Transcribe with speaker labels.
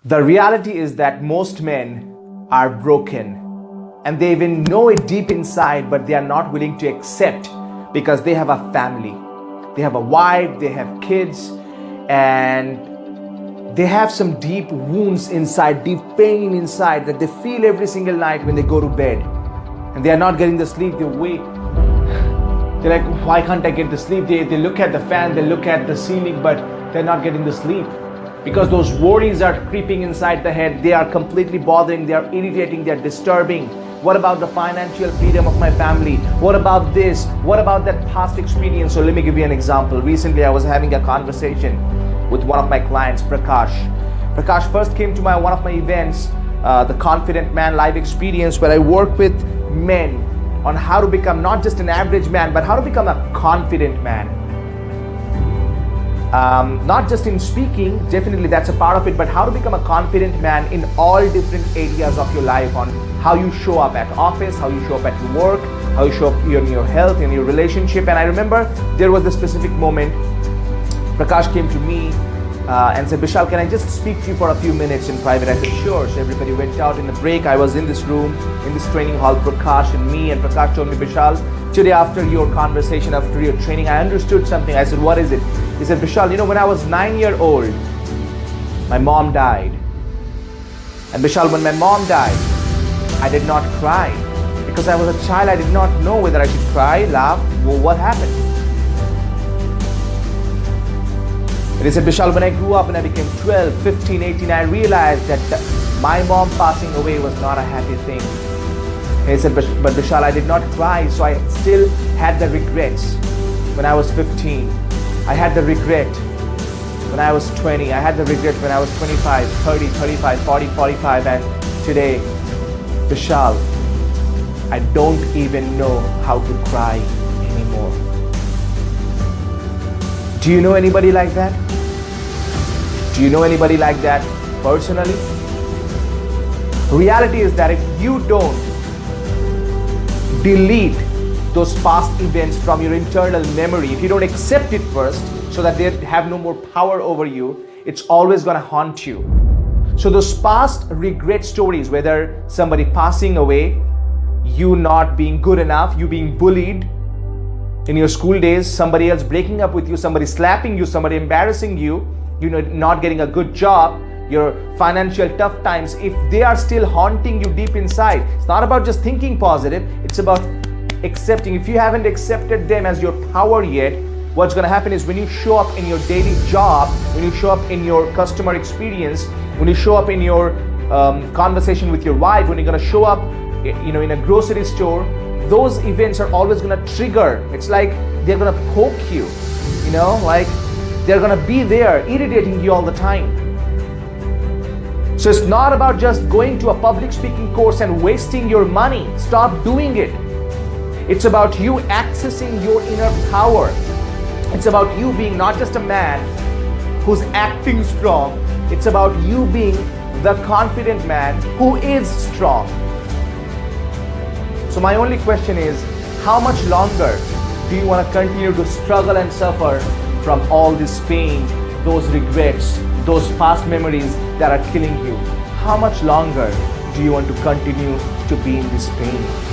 Speaker 1: The reality is that most men are broken and they even know it deep inside, but they are not willing to accept because they have a family. They have a wife, they have kids, and they have some deep wounds inside, deep pain inside that they feel every single night when they go to bed. And they are not getting the sleep, they wake. They're like, why can't I get the sleep? They look at the fan, they look at the ceiling, but they're not getting the sleep. Because those worries are creeping inside the head. They are completely bothering, they are irritating, they are disturbing. What about the financial freedom of my family? What about this? What about that past experience? So let me give you an example. Recently, I was having a conversation with one of my clients, Prakash. Prakash first came to one of my events, the Confident Man Live Experience, where I work with men on how to become not just an average man, but how to become a confident man. Not just in speaking, definitely that's a part of it, but how to become a confident man in all different areas of your life, on how you show up at office, how you show up at your work, how you show up in your health, in your relationship. And I remember there was a specific moment, Prakash came to me and said, Bishal, can I just speak to you for a few minutes in private? I said, sure. So everybody went out in the break. I was in this room, in this training hall, Prakash and me, and Prakash told me, Bishal, today after your conversation, after your training, I understood something. I said, what is it? He said, Bishal, you know, when I was 9 years old, my mom died. And Bishal, when my mom died, I did not cry. Because I was a child, I did not know whether I should cry, laugh, or what happened. And he said, Bishal, when I grew up and I became 12, 15, 18, I realized that my mom passing away was not a happy thing. And he said, but Bishal, I did not cry, so I still had the regrets when I was 15. I had the regret when I was 20. I had the regret when I was 25, 30, 35, 40, 45, and today, Bishal, I don't even know how to cry anymore. Do you know anybody like that? Do you know anybody like that personally? Reality is that if you don't delete those past events from your internal memory, if you don't accept it first so that they have no more power over you, it's always going to haunt you. So those past regret stories, whether somebody passing away, you not being good enough, you being bullied in your school days, somebody else breaking up with you, somebody slapping you, somebody embarrassing you, you know, not getting a good job, your financial tough times, if they are still haunting you deep inside, it's not about just thinking positive, it's about accepting. If you haven't accepted them as your power yet, what's going to happen is when you show up in your daily job, when you show up in your customer experience, when you show up in your conversation with your wife, when you're going to show up, you know, in a grocery store, those events are always going to trigger. It's like they're going to poke you, you know, like they're going to be there irritating you all the time. So it's not about just going to a public speaking course and wasting your money. Stop doing it. It's about you accessing your inner power. It's about you being not just a man who's acting strong. It's about you being the confident man who is strong. So my only question is, how much longer do you want to continue to struggle and suffer from all this pain, those regrets, those past memories that are killing you? How much longer do you want to continue to be in this pain?